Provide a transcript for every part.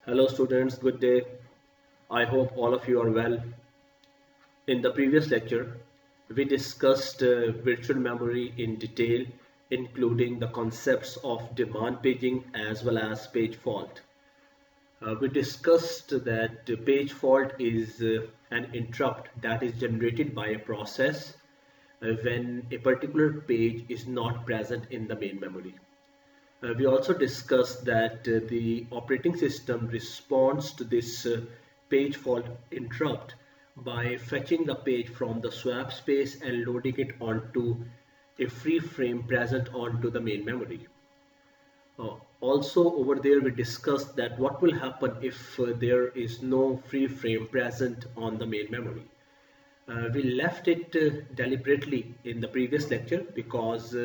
Hello students, good day. I hope all of you are well. In the previous lecture, we discussed virtual memory in detail, including the concepts of demand paging as well as page fault. We discussed that page fault is an interrupt that is generated by a process when a particular page is not present in the main memory. We also discussed that the operating system responds to this page fault interrupt by fetching the page from the swap space and loading it onto a free frame present onto the main memory. Also over there we discussed that what will happen if there is no free frame present on the main memory. We left it deliberately in the previous lecture because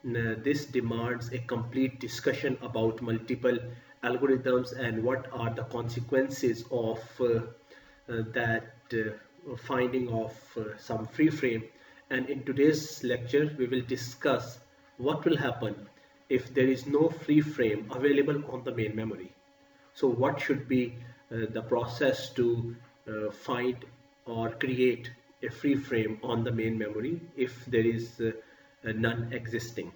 this demands a complete discussion about multiple algorithms and what are the consequences of that finding of some free frame. And in today's lecture we will discuss what will happen if there is no free frame available on the main memory. So what should be the process to find or create a free frame on the main memory if there is none existing.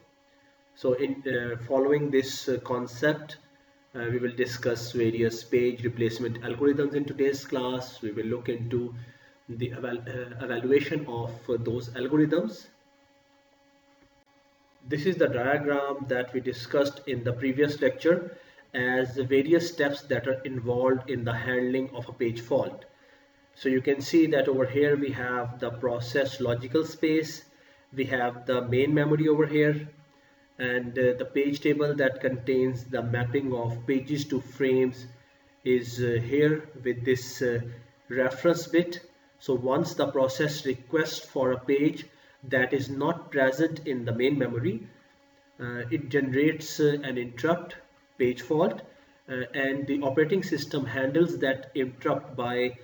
So in following this concept, we will discuss various page replacement algorithms in today's class. We will look into the evaluation of those algorithms. This is the diagram that we discussed in the previous lecture as the various steps that are involved in the handling of a page fault. So you can see that over here we have the process logical space, we have the main memory over here, and the page table that contains the mapping of pages to frames is here with this reference bit. So once the process requests for a page that is not present in the main memory, it generates an interrupt page fault, and the operating system handles that interrupt by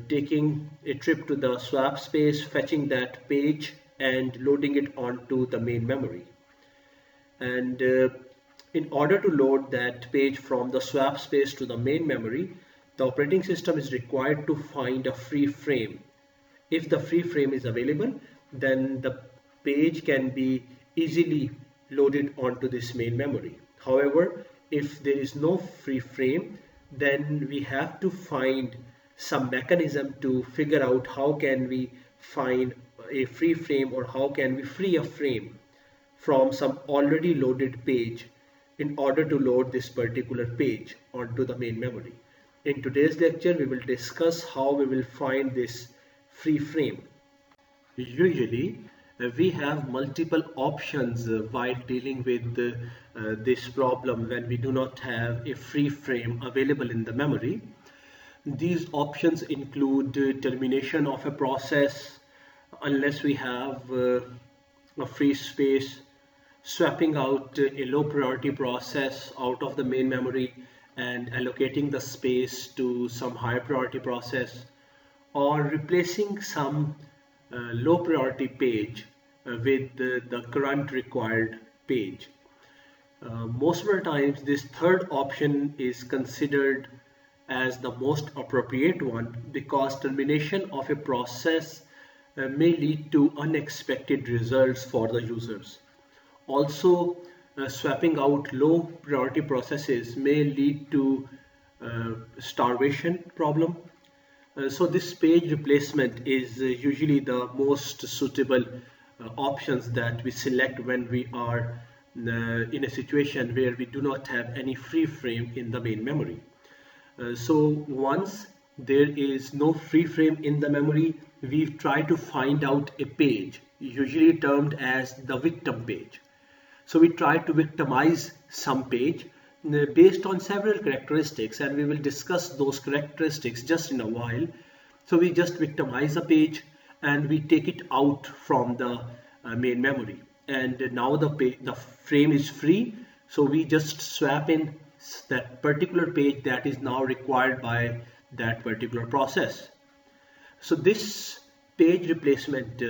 taking a trip to the swap space, fetching that page and loading it onto the main memory. And in order to load that page from the swap space to the main memory, the operating system is required to find a free frame. If the free frame is available, then the page can be easily loaded onto this main memory. However, if there is no free frame, then we have to find some mechanism to figure out how can we find a free frame or how can we free a frame from some already loaded page in order to load this particular page onto the main memory. In today's lecture, we will discuss how we will find this free frame. Usually, we have multiple options while dealing with this problem when we do not have a free frame available in the memory. These options include termination of a process unless we have a free space, swapping out a low priority process out of the main memory and allocating the space to some high priority process, or replacing some low priority page with the current required page. Most of the times this third option is considered as the most appropriate one because termination of a process may lead to unexpected results for the users. Also, swapping out low priority processes may lead to starvation problem. So this page replacement is usually the most suitable options that we select when we are in a situation where we do not have any free frame in the main memory. So once there is no free frame in the memory, we try to find out a page, usually termed as the victim page. So we try to victimize some page based on several characteristics, and we will discuss those characteristics just in a while. So we just victimize a page and we take it out from the main memory, and now the frame is free, so we just swap in that particular page that is now required by that particular process. So this page replacement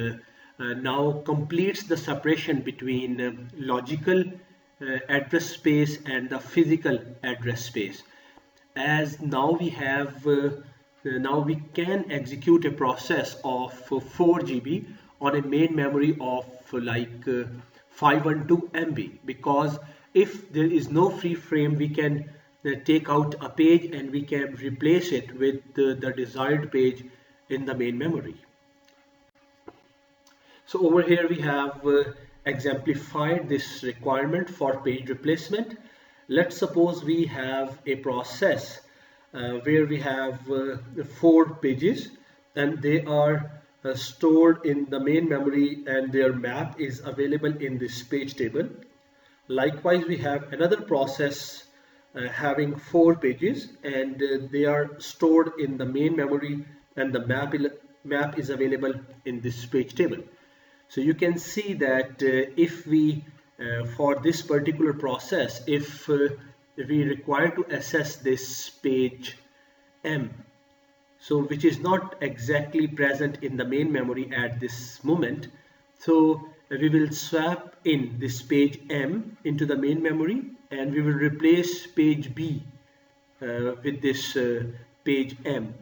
now completes the separation between logical address space and the physical address space. as now we can execute a process of 4 GB on a main memory of 512 MB, because if there is no free frame, we can take out a page and we can replace it with the desired page in the main memory. So over here we have exemplified this requirement for page replacement. Let's suppose we have a process where we have 4 pages and they are stored in the main memory and their map is available in this page table. Likewise, we have another process having 4 pages and they are stored in the main memory and the map is available in this page table. So you can see that if we for this particular process, if we require to access this page M, so which is not exactly present in the main memory at this moment, so we will swap in this page M into the main memory and we will replace page B with this page M.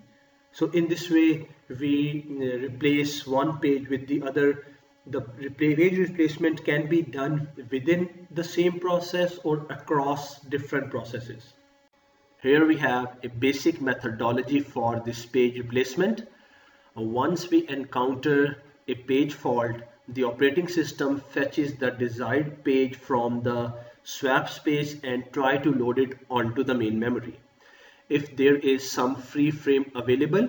So in this way we replace one page with the other. The page replacement can be done within the same process or across different processes. Here we have a basic methodology for this page replacement. Once we encounter a page fault, the operating system fetches the desired page from the swap space and try to load it onto the main memory. If there is some free frame available,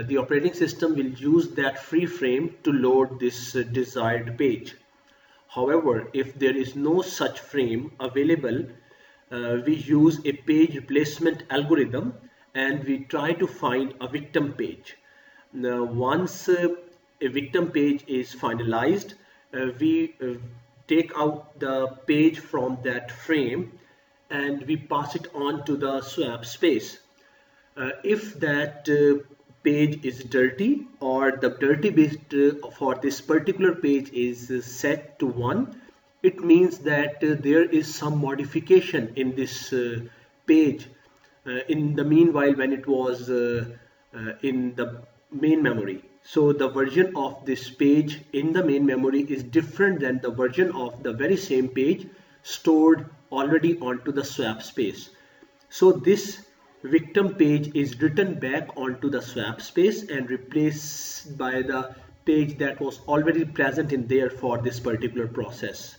the operating system will use that free frame to load this desired page. However, if there is no such frame available, we use a page replacement algorithm and we try to find a victim page. Now, once a victim page is finalized, we take out the page from that frame and we pass it on to the swap space. If that page is dirty or the dirty bit for this particular page is set to 1, it means that there is some modification in this page in the meanwhile when it was in the main memory. So the version of this page in the main memory is different than the version of the very same page stored already onto the swap space. So this victim page is written back onto the swap space and replaced by the page that was already present in there for this particular process.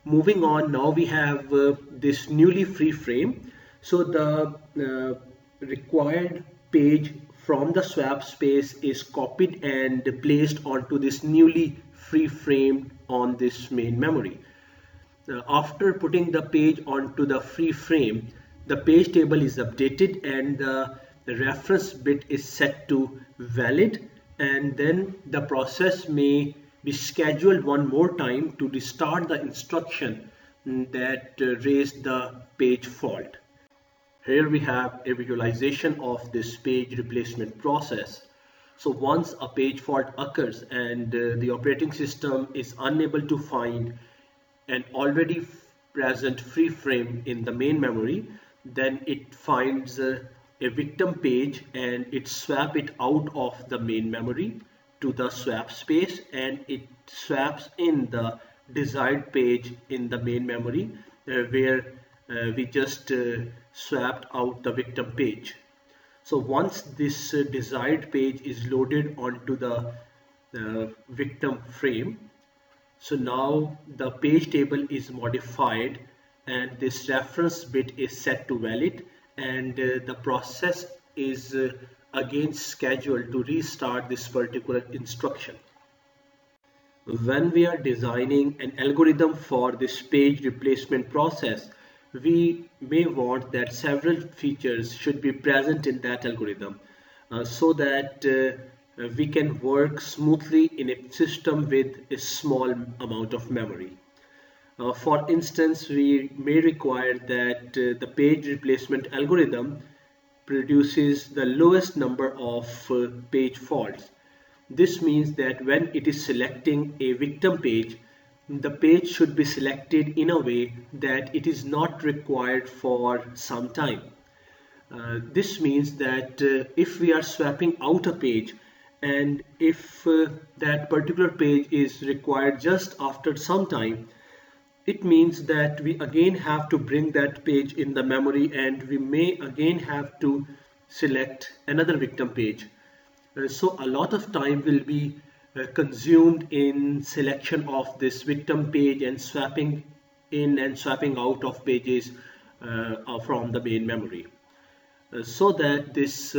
Moving on, now we have this newly free frame. So the required page from the swap space is copied and placed onto this newly free frame on this main memory. After putting the page onto the free frame, the page table is updated and the reference bit is set to valid, and then the process may be scheduled one more time to restart the instruction that raised the page fault. Here we have a visualization of this page replacement process. So once a page fault occurs and the operating system is unable to find an already present free frame in the main memory, then it finds a victim page and it swaps it out of the main memory to the swap space and it swaps in the desired page in the main memory where we just swapped out the victim page. So once this desired page is loaded onto the victim frame, so now the page table is modified and this reference bit is set to valid, and the process is again scheduled to restart this particular instruction. When we are designing an algorithm for this page replacement process, we may want that several features should be present in that algorithm so that we can work smoothly in a system with a small amount of memory. For instance, we may require that the page replacement algorithm produces the lowest number of page faults. This means that when it is selecting a victim page, the page should be selected in a way that it is not required for some time. This means that if we are swapping out a page, and if that particular page is required just after some time, it means that we again have to bring that page in the memory, and we may again have to select another victim page. So a lot of time will be consumed in selection of this victim page and swapping in and swapping out of pages from the main memory. So that this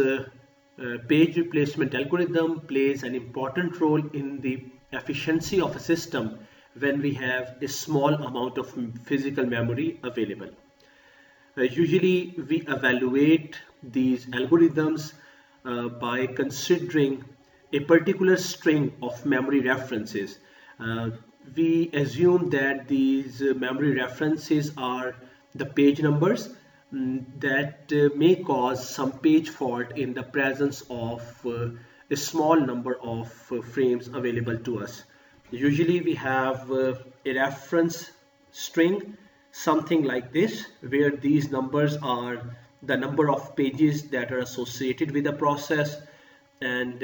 page replacement algorithm plays an important role in the efficiency of a system when we have a small amount of physical memory available. Usually we evaluate these algorithms by considering a particular string of memory references. We assume that these memory references are the page numbers that may cause some page fault in the presence of a small number of frames available to us. Usually we have a reference string, something like this, where these numbers are the number of pages that are associated with the process, and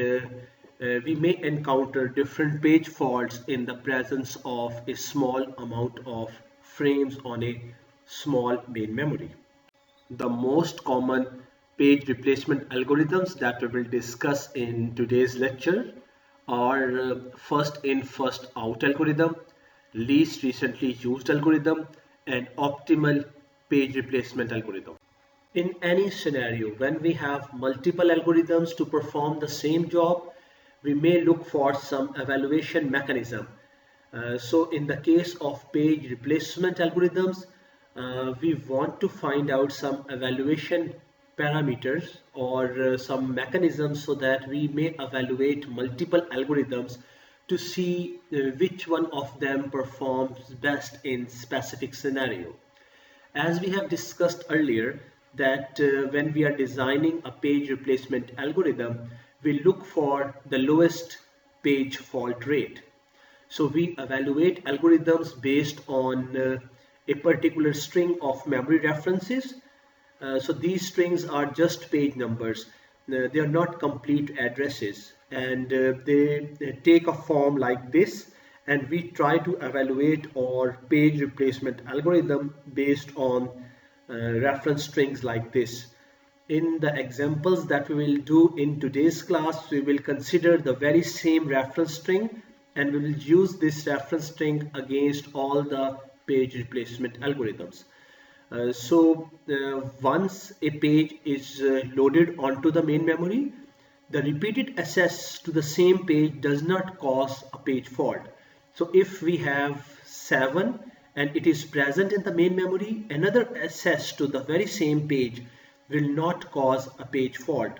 we may encounter different page faults in the presence of a small amount of frames on a small main memory. The most common page replacement algorithms that we will discuss in today's lecture are first in first out algorithm, least recently used algorithm, and optimal page replacement algorithm. In any scenario, when we have multiple algorithms to perform the same job, we may look for some evaluation mechanism. So in the case of page replacement algorithms, we want to find out some evaluation parameters or some mechanisms so that we may evaluate multiple algorithms to see which one of them performs best in specific scenario. As we have discussed earlier, that when we are designing a page replacement algorithm, we look for the lowest page fault rate. So we evaluate algorithms based on a particular string of memory references. So these strings are just page numbers. They are not complete addresses, and they take a form like this, and we try to evaluate our page replacement algorithm based on reference strings like this. In the examples that we will do in today's class, we will consider the very same reference string, and we will use this reference string against all the page replacement algorithms. Once a page is loaded onto the main memory, the repeated access to the same page does not cause a page fault. So if we have 7 and it is present in the main memory, another access to the very same page will not cause a page fault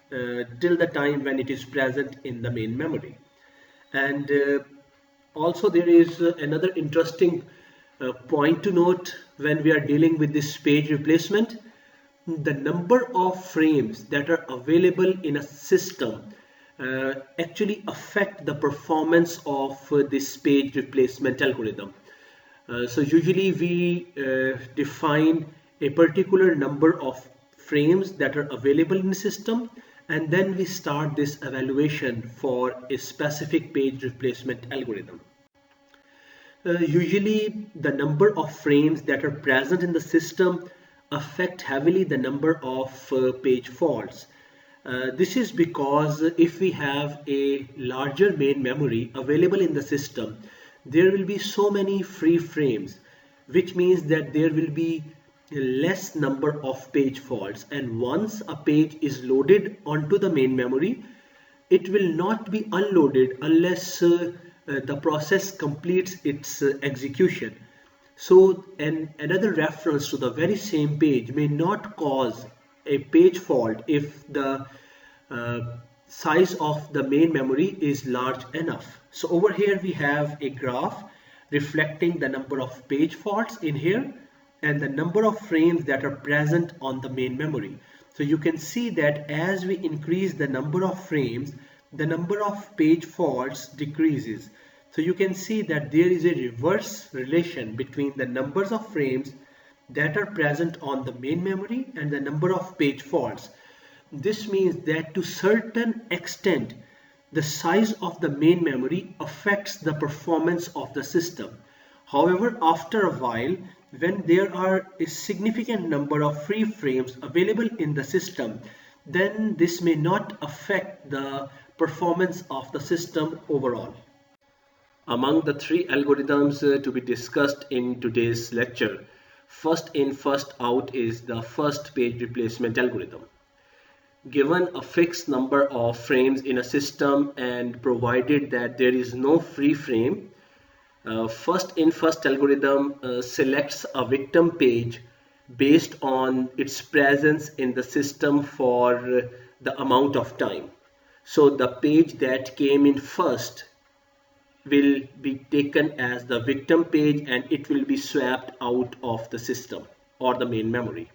till the time when it is present in the main memory. And also there is another interesting point to note when we are dealing with this page replacement. The number of frames that are available in a system actually affect the performance of this page replacement algorithm. So usually we define a particular number of frames that are available in the system, and then we start this evaluation for a specific page replacement algorithm. Usually the number of frames that are present in the system affect heavily the number of page faults. This is because if we have a larger main memory available in the system, there will be so many free frames, which means that there will be a less number of page faults, and once a page is loaded onto the main memory, it will not be unloaded unless the process completes its execution. So another reference to the very same page may not cause a page fault if the size of the main memory is large enough. So over here we have a graph reflecting the number of page faults in here and the number of frames that are present on the main memory. So you can see that as we increase the number of frames, the number of page faults decreases. So you can see that there is a reverse relation between the numbers of frames that are present on the main memory and the number of page faults. This means that to certain extent, the size of the main memory affects the performance of the system. However, after a while, when there are a significant number of free frames available in the system, then this may not affect the performance of the system overall. Among the three algorithms to be discussed in today's lecture, first in first out is the first page replacement algorithm. Given a fixed number of frames in a system and provided that there is no free frame, first in first algorithm selects a victim page based on its presence in the system for the amount of time. So the page that came in first will be taken as the victim page and it will be swapped out of the system or the main memory.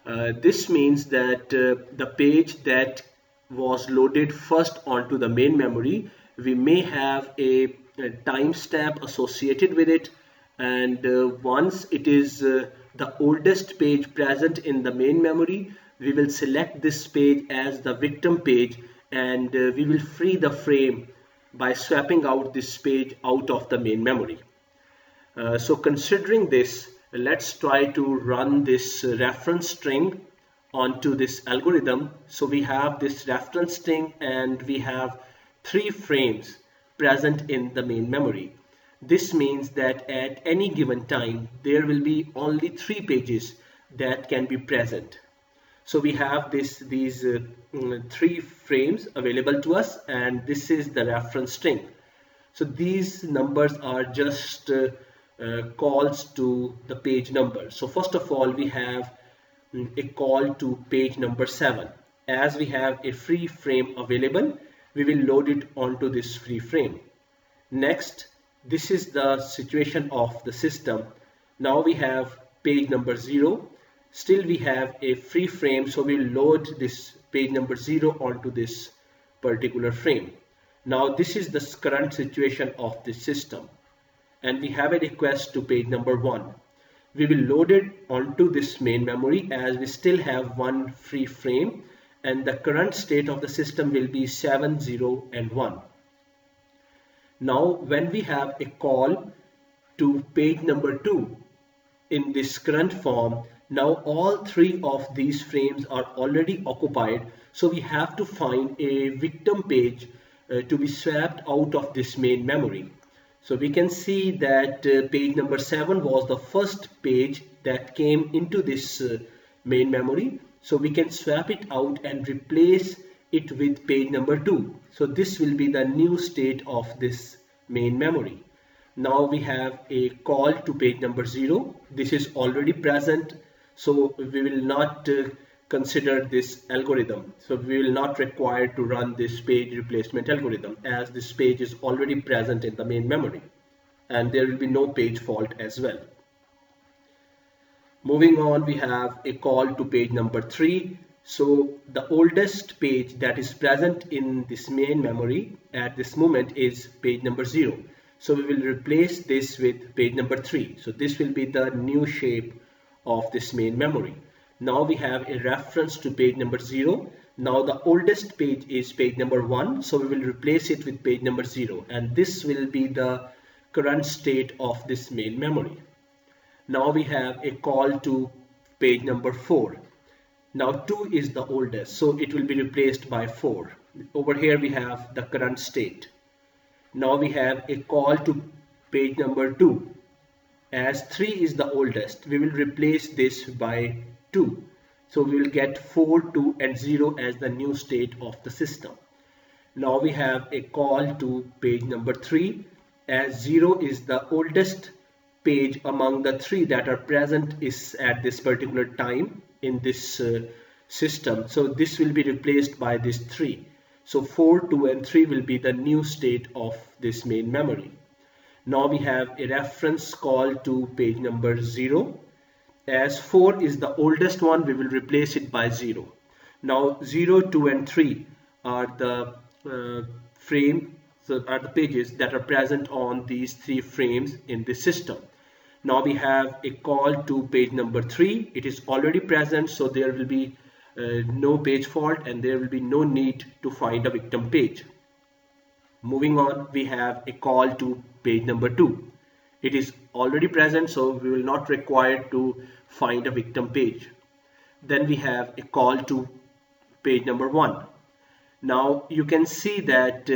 This means that the page that was loaded first onto the main memory, we may have a timestamp associated with it, and once it is the oldest page present in the main memory, we will select this page as the victim page and we will free the frame by swapping out this page out of the main memory. So considering this, let's try to run this reference string onto this algorithm. So we have this reference string and we have 3 frames present in the main memory. This means that at any given time there will be only 3 pages that can be present. So we have these 3 frames available to us, and this is the reference string. So these numbers are just calls to the page number. So first of all, we have a call to page number 7. As we have a free frame available, we will load it onto this free frame. Next, this is the situation of the system. Now we have page number 0. Still we have a free frame, so we'll load this page number 0 onto this particular frame. Now this is the current situation of the system, and we have a request to page number 1. We will load it onto this main memory as we still have one free frame, and the current state of the system will be 7, 0 and 1. Now when we have a call to page number 2 in this current form, now all 3 of these frames are already occupied, so we have to find a victim page to be swapped out of this main memory. So we can see that page number 7 was the first page that came into this main memory. So we can swap it out and replace it with page number 2. So this will be the new state of this main memory. Now we have a call to page number 0. This is already present, so we will not consider this algorithm. So we will not require to run this page replacement algorithm as this page is already present in the main memory, and there will be no page fault as well. Moving on, we have a call to page number 3. So the oldest page that is present in this main memory at this moment is page number 0. So we will replace this with page number 3. So this will be the new shape of this main memory. Now we have a reference to page number 0. Now the oldest page is page number 1. So we will replace it with page number 0. And this will be the current state of this main memory. Now we have a call to page number 4. Now 2 is the oldest, so it will be replaced by 4. Over here we have the current state. Now we have a call to page number 2. As 3 is the oldest, we will replace this by 2. So we will get 4, 2 and 0 as the new state of the system. Now we have a call to page number 3. As 0 is the oldest page among the 3 that are present is at this particular time in this system. So this will be replaced by this 3. So 4, 2 and 3 will be the new state of this main memory. Now we have a reference call to page number 0. As 4 is the oldest one, we will replace it by 0. Now 0, 2 and 3 are the pages that are present on these 3 frames in this system. Now we have a call to page number 3. It is already present, so there will be no page fault and there will be no need to find a victim page. Moving on, we have a call to page number 2. It is already present, so we will not require to find a victim page. Then we have a call to page number 1. Now you can see that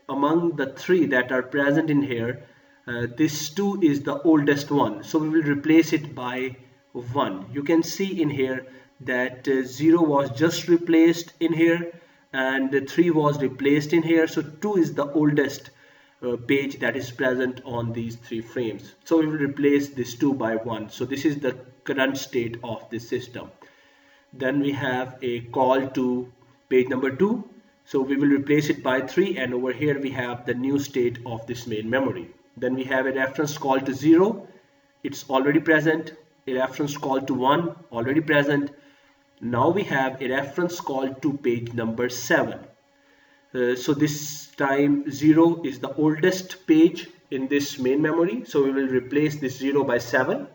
among the 3 that are present in here, this 2 is the oldest one, so we will replace it by 1. You can see in here that 0 was just replaced in here and 3 was replaced in here, so 2 is the oldest page that is present on these 3 frames. So we will replace this 2 by 1. So this is the current state of this system. Then we have a call to page number 2. So we will replace it by 3, and over here we have the new state of this main memory. Then we have a reference call to 0. It's already present. A reference call to 1, already present. Now we have a reference call to page number 7. So this time 0 is the oldest page in this main memory. So we will replace this 0 by 7.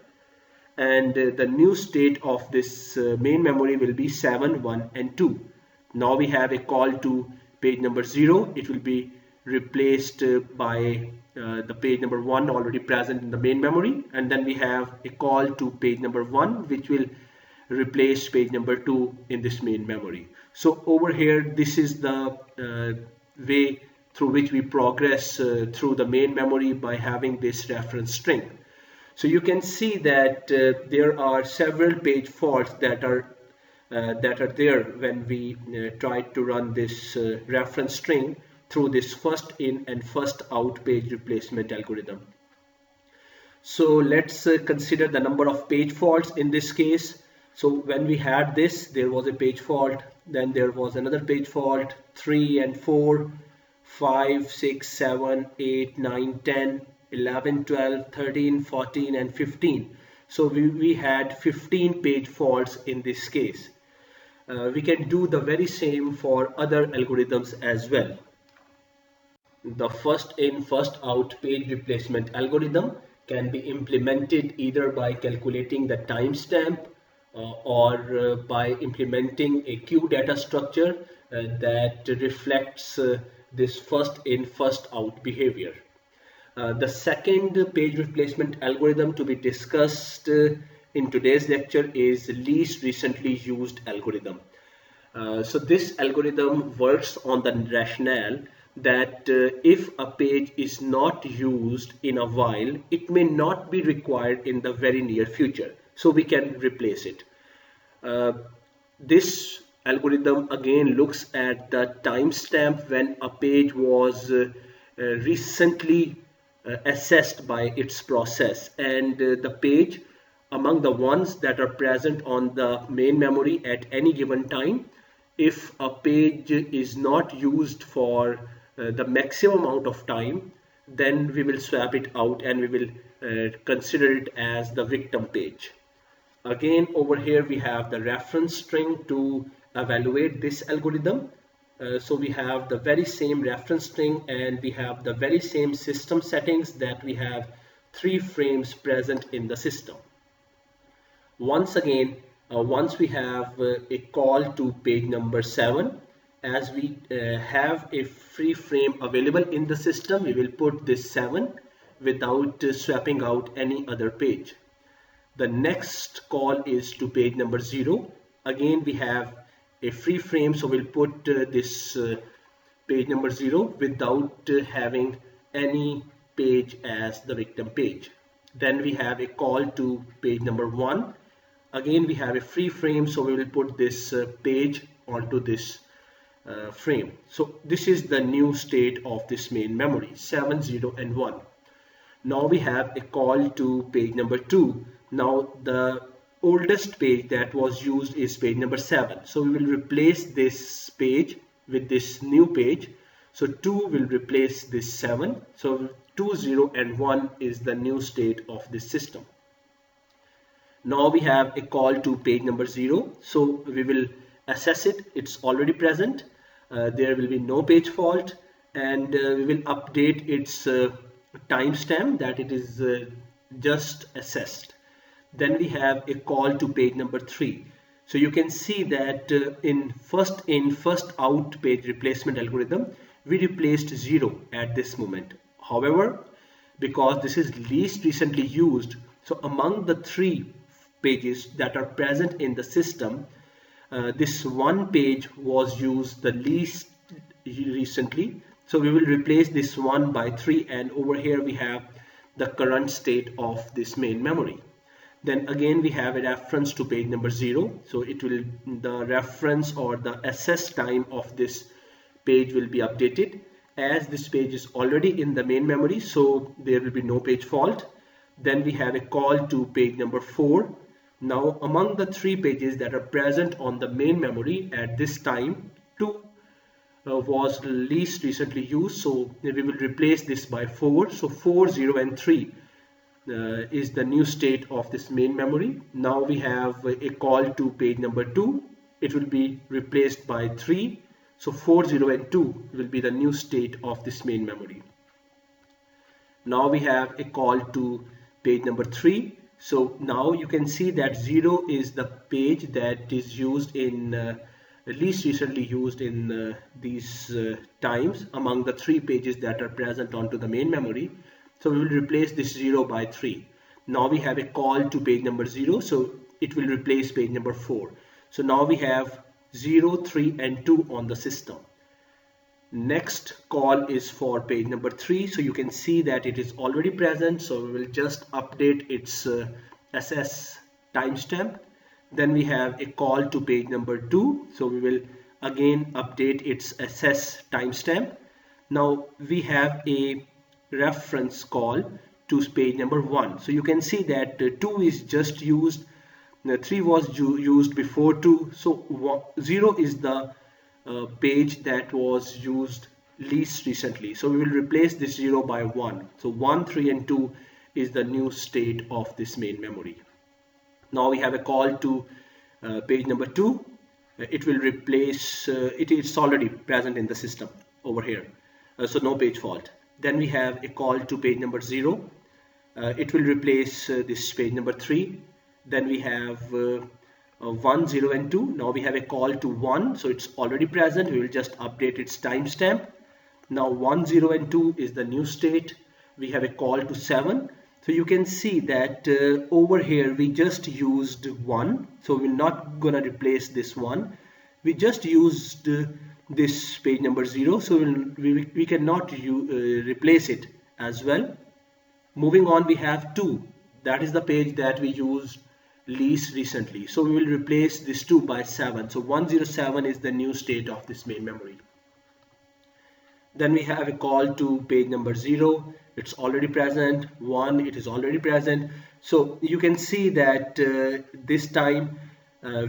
And the new state of this main memory will be 7, 1 and 2. Now we have a call to page number 0. It will be replaced by the page number 1 already present in the main memory. And then we have a call to page number 1, which will replace page number 2 in this main memory. So over here, this is the way through which we progress through the main memory by having this reference string. So you can see that there are several page faults that are there when we try to run this reference string through this first in and first out page replacement algorithm. So let's consider the number of page faults in this case. So when we had this, there was a page fault, then there was another page fault, 3 and 4, 5, 6, 7, 8, 9, 10, 11, 12, 13, 14 and 15. So we had 15 page faults in this case. We can do the very same for other algorithms as well. The first in first out page replacement algorithm can be implemented either by calculating the timestamp or by implementing a queue data structure that reflects this first in first out behavior. The second page replacement algorithm to be discussed in today's lecture is least recently used algorithm. So this algorithm works on the rationale that if a page is not used in a while, it may not be required in the very near future. So we can replace it. This algorithm again looks at the timestamp when a page was recently assessed by its process, and the page among the ones that are present on the main memory at any given time. If a page is not used for the maximum amount of time, then we will swap it out and we will consider it as the victim page. Again, over here we have the reference string to evaluate this algorithm. So we have the very same reference string and we have the very same system settings that we have 3 frames present in the system. Once again, once we have a call to page number 7, as we have a free frame available in the system, we will put this 7 without swapping out any other page. The next call is to page number 0. Again, we have a free frame, so we'll put this page number 0 without having any page as the victim page. Then we have a call to page number 1. Again, we have a free frame, so we will put this page onto this frame. So this is the new state of this main memory, 7, 0 and 1. Now we have a call to page number 2. Now the oldest page that was used is page number 7. So we will replace this page with this new page. So 2 will replace this 7. So 2, 0 and 1 is the new state of this system. Now we have a call to page number 0. So we will assess it. It's already present. There will be no page fault, and we will update its timestamp that it is just assessed. Then we have a call to page number 3. So you can see that in first out page replacement algorithm, we replaced 0 at this moment. However, because this is least recently used, so among the 3 pages that are present in the system, this one page was used the least recently. So we will replace this one by 3, and over here we have the current state of this main memory. Then again we have a reference to page number 0. So it will, the reference or the access time of this page will be updated, as this page is already in the main memory, so there will be no page fault. Then we have a call to page number 4. Now among the 3 pages that are present on the main memory at this time, 2 was least recently used, so we will replace this by 4. So 4, 0 and 3 is the new state of this main memory. Now we have a call to page number 2. It will be replaced by 3. So 4, 0 and 2 will be the new state of this main memory. Now we have a call to page number 3. So now you can see that 0 is the page that is used in least recently used in these times among the 3 pages that are present onto the main memory. So we will replace this 0 by 3. Now we have a call to page number 0, so it will replace page number 4. So now we have 0, 3 and 2 on the system. Next call is for page number 3. So you can see that it is already present, so we will just update its SS timestamp. Then we have a call to page number 2. So we will again update its SS timestamp. Now we have a reference call to page number 1. So you can see that 2 is just used, 3 was used before 2. So 0 is the page that was used least recently. So we will replace this 0 by 1. So 1, 3 and 2 is the new state of this main memory. Now we have a call to page number 2. It will replace, it's already present in the system over here. So no page fault. Then we have a call to page number 0. It will replace this page number 3. Then we have 1, 0 and 2. Now we have a call to 1. So it's already present. We will just update its timestamp. Now 1, 0 and 2 is the new state. We have a call to 7. So you can see that over here we just used 1. So we're not gonna replace this 1. We just used this page number 0. So we cannot replace it as well. Moving on, we have 2. That is the page that we used least recently. So we will replace this 2 by 7. So 107 is the new state of this main memory. Then we have a call to page number 0. It's already present. 1, it is already present. So you can see that this time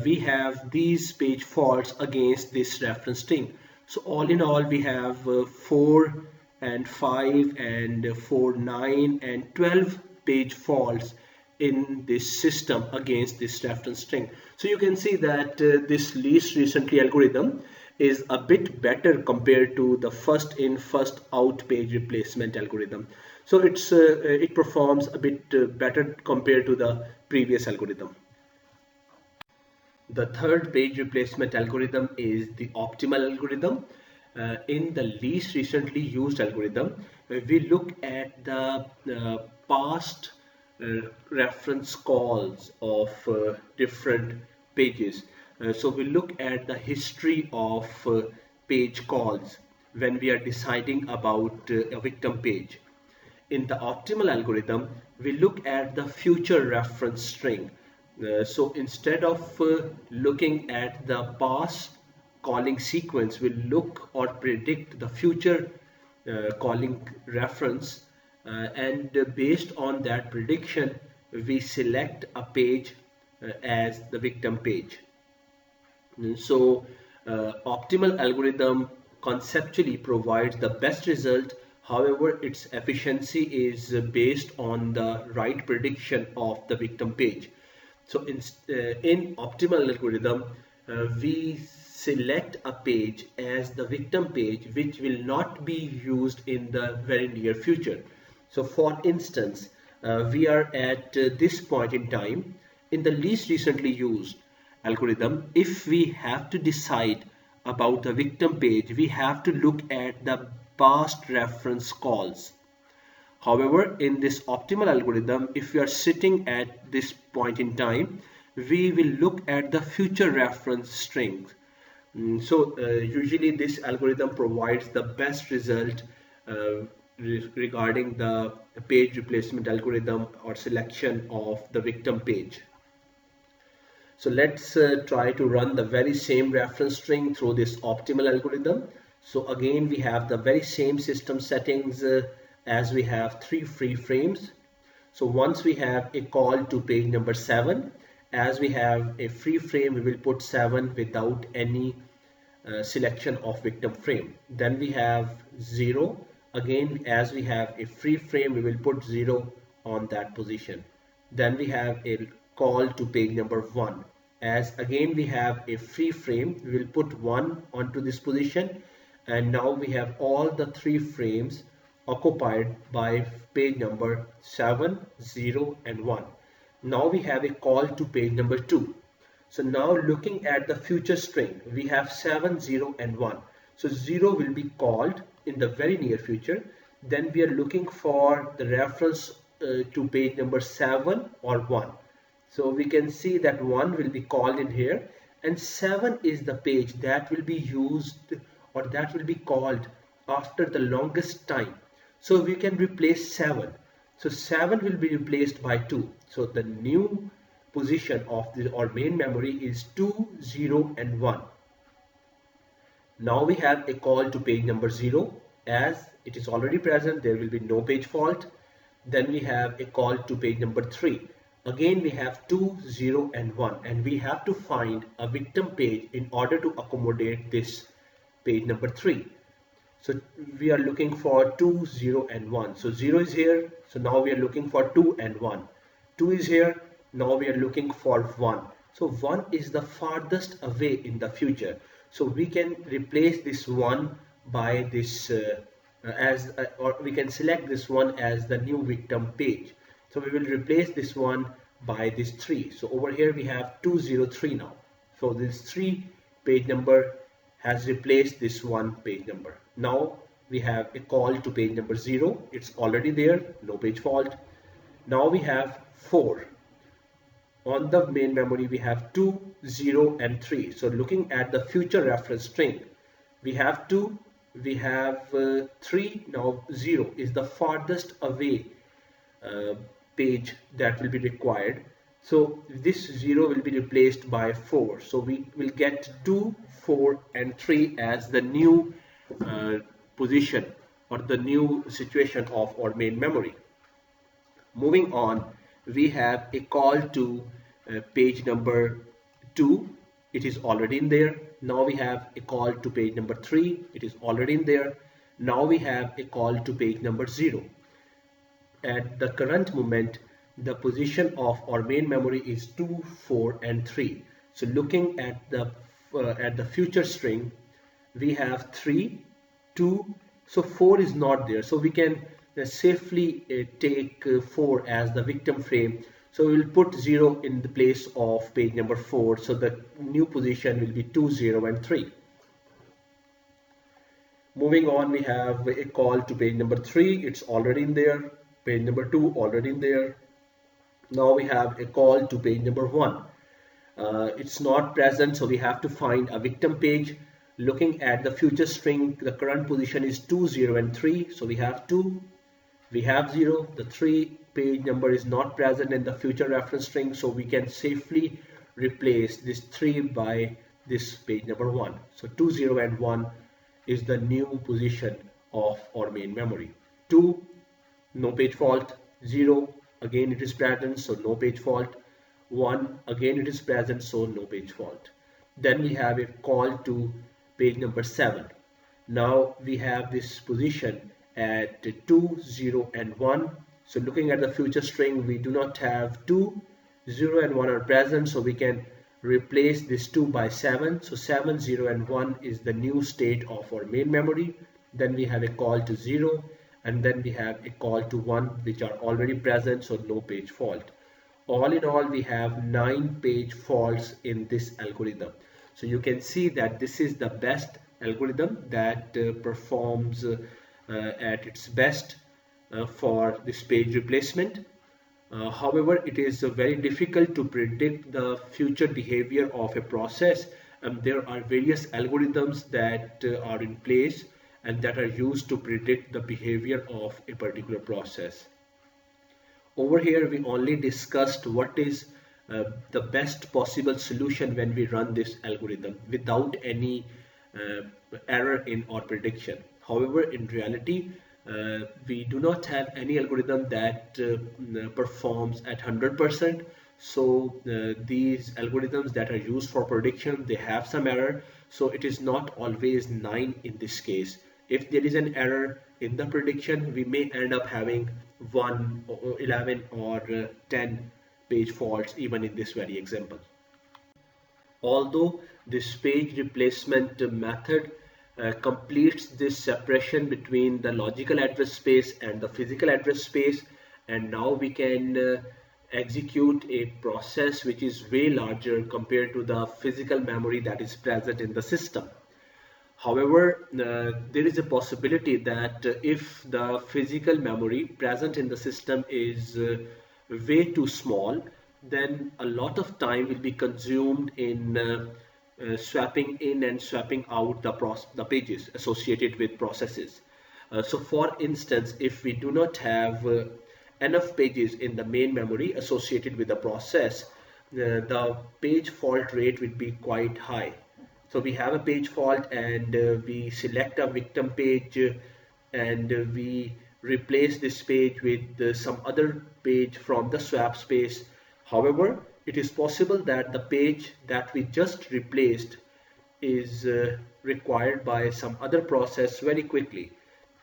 we have these page faults against this reference string. So all in all we have 4 and 5 and 4, 9 and 12 page faults in this system against this reference string. So you can see that this least recently algorithm is a bit better compared to the first in first out page replacement algorithm. So it performs a bit better compared to the previous algorithm. The third page replacement algorithm is the optimal algorithm. In the least recently used algorithm, we look at the past reference calls of different pages. So we look at the history of page calls when we are deciding about a victim page. In the optimal algorithm, we look at the future reference string. So instead of looking at the past calling sequence, we look or predict the future calling reference, and based on that prediction, we select a page as the victim page. So optimal algorithm conceptually provides the best result. However, its efficiency is based on the right prediction of the victim page. So in optimal algorithm, we select a page as the victim page which will not be used in the very near future. So for instance, we are at this point in time in the least recently used algorithm. If we have to decide about the victim page, we have to look at the past reference calls. However, in this optimal algorithm, if we are sitting at this point in time, we will look at the future reference strings. Usually this algorithm provides the best result regarding the page replacement algorithm or selection of the victim page. So let's try to run the very same reference string through this optimal algorithm. So again, we have the very same system settings as we have 3 free frames. So once we have a call to page number 7, as we have a free frame, we will put 7 without any selection of victim frame. Then we have 0. Again, as we have a free frame, we will put 0 on that position. Then we have a call to page number 1. As again we have a free frame, we will put 1 onto this position, and now we have all the 3 frames occupied by page number 7, 0 and 1. Now we have a call to page number 2. So now looking at the future string, we have 7, 0 and 1. So 0 will be called in the very near future. Then we are looking for the reference to page number 7 or 1. So we can see that 1 will be called in here, and 7 is the page that will be used or that will be called after the longest time. So we can replace 7. So 7 will be replaced by 2. So the new position of our main memory is 2, 0 and 1. Now we have a call to page number 0. As it is already present, there will be no page fault. Then we have a call to page number 3. Again we have 2, 0 and 1, and we have to find a victim page in order to accommodate this page number 3. So we are looking for 2, 0 and 1. So 0 is here, so now we are looking for 2 and 1. 2 is here, now we are looking for 1. So 1 is the farthest away in the future. So we can replace this 1 by this or we can select this one as the new victim page. So we will replace this one by this 3. So over here we have 203 now. So this 3 page number has replaced this 1 page number. Now we have a call to page number 0. It's already there, no page fault. Now we have 4. On the main memory we have 2, 0 and 3. So looking at the future reference string, we have 2, we have 3, now 0 is the farthest away page that will be required. So this 0 will be replaced by 4. So we will get 2, 4 and 3 as the new position or the new situation of our main memory. Moving on, we have a call to page number 2. It is already in there. Now we have a call to page number 3. It is already in there. Now we have a call to page number 0. At the current moment, the position of our main memory is 2, 4 and 3. So looking at the future string, we have 3, 2, so 4 is not there. So we can safely take 4 as the victim frame. So we will put 0 in the place of page number 4. So the new position will be 2, 0 and 3. Moving on, we have a call to page number 3. It's already in there. Page number 2 already in there. Now we have a call to page number 1. It's not present, so we have to find a victim page. Looking at the future string, the current position is 2, 0 and 3. So we have 2, we have 0. The 3 page number is not present in the future reference string, so we can safely replace this 3 by this page number 1. So 2, 0 and 1 is the new position of our main memory. 2, no page fault. 0, again it is present, so no page fault. 1, again it is present, so no page fault. Then we have a call to page number 7. Now we have this position at 2, 0 and 1. So looking at the future string, we do not have 2, 0 and 1 are present, so we can replace this 2 by 7. So 7, 0 and 1 is the new state of our main memory. Then we have a call to 0. and then we have a call to 1 which are already present, so no page fault. All in all, we have 9 page faults in this algorithm. So you can see that this is the best algorithm that performs at its best for this page replacement. However, it is very difficult to predict the future behavior of a process. There are various algorithms that are in place and that are used to predict the behavior of a particular process. Over here, we only discussed what is the best possible solution when we run this algorithm without any error in our prediction. However, in reality, we do not have any algorithm that performs at 100%. So these algorithms that are used for prediction, they have some error. So it is not always 9 in this case. If there is an error in the prediction, we may end up having 1 or 11 or 10 page faults even in this very example. Although this page replacement method completes this separation between the logical address space and the physical address space, and now we can execute a process which is way larger compared to the physical memory that is present in the system. However, there is a possibility that if the physical memory present in the system is way too small, then a lot of time will be consumed in swapping in and swapping out the pages associated with processes. So for instance, if we do not have enough pages in the main memory associated with the process, the page fault rate will be quite high. So we have a page fault and we select a victim page and we replace this page with some other page from the swap space. However, it is possible that the page that we just replaced is required by some other process very quickly.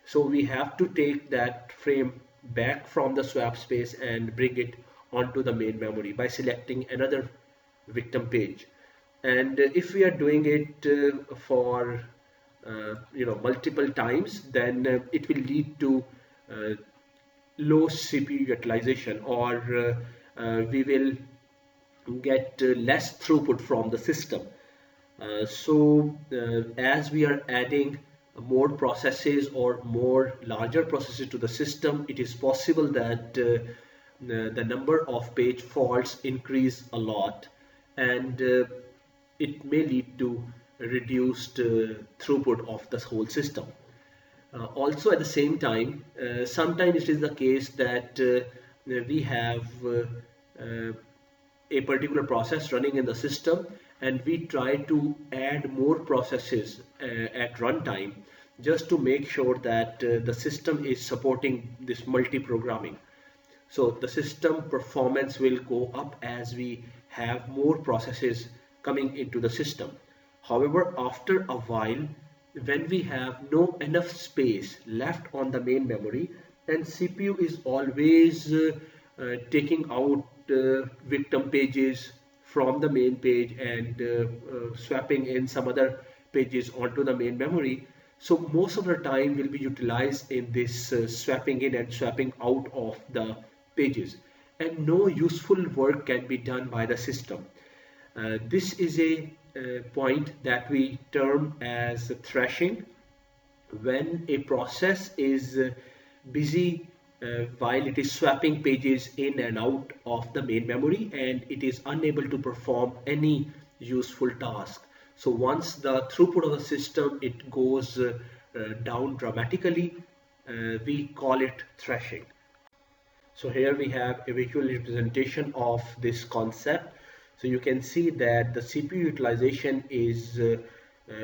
So we have to take that frame back from the swap space and bring it onto the main memory by selecting another victim page. And if we are doing it for multiple times, then it will lead to low CPU utilization, or we will get less throughput from the system. As we are adding more processes or more larger processes to the system, it is possible that the number of page faults increase a lot, and it may lead to reduced throughput of the whole system. Also at the same time, sometimes it is the case that we have a particular process running in the system and we try to add more processes at runtime just to make sure that the system is supporting this multi-programming. So the system performance will go up as we have more processes coming into the system. However, after a while, when we have no enough space left on the main memory and CPU is always taking out victim pages from the main page and swapping in some other pages onto the main memory, so most of the time will be utilized in this swapping in and swapping out of the pages, and no useful work can be done by the system. This is a point that we term as thrashing. When a process is busy while it is swapping pages in and out of the main memory and it is unable to perform any useful task. So once the throughput of the system it goes down dramatically, we call it thrashing. So here we have a visual representation of this concept. So you can see that the CPU utilization is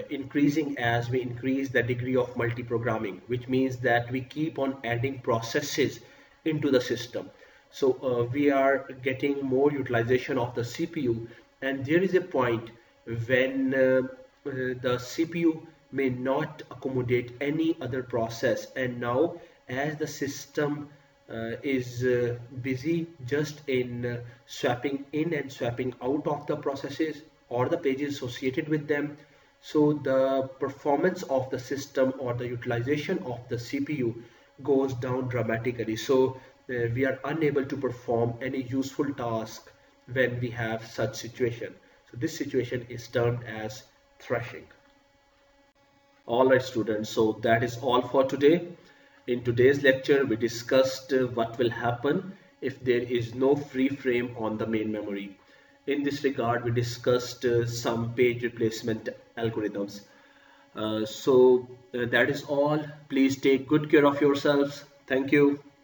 increasing as we increase the degree of multi-programming, which means that we keep on adding processes into the system. So we are getting more utilization of the CPU, and there is a point when the CPU may not accommodate any other process, and now as the system is busy just in swapping in and swapping out of the processes or the pages associated with them, so the performance of the system or the utilization of the CPU goes down dramatically. So we are unable to perform any useful task when we have such situation. So this situation is termed as thrashing. All right, students, so that is all for today. In today's lecture, we discussed what will happen if there is no free frame on the main memory. In this regard, we discussed some page replacement algorithms. That is all. Please take good care of yourselves. Thank you.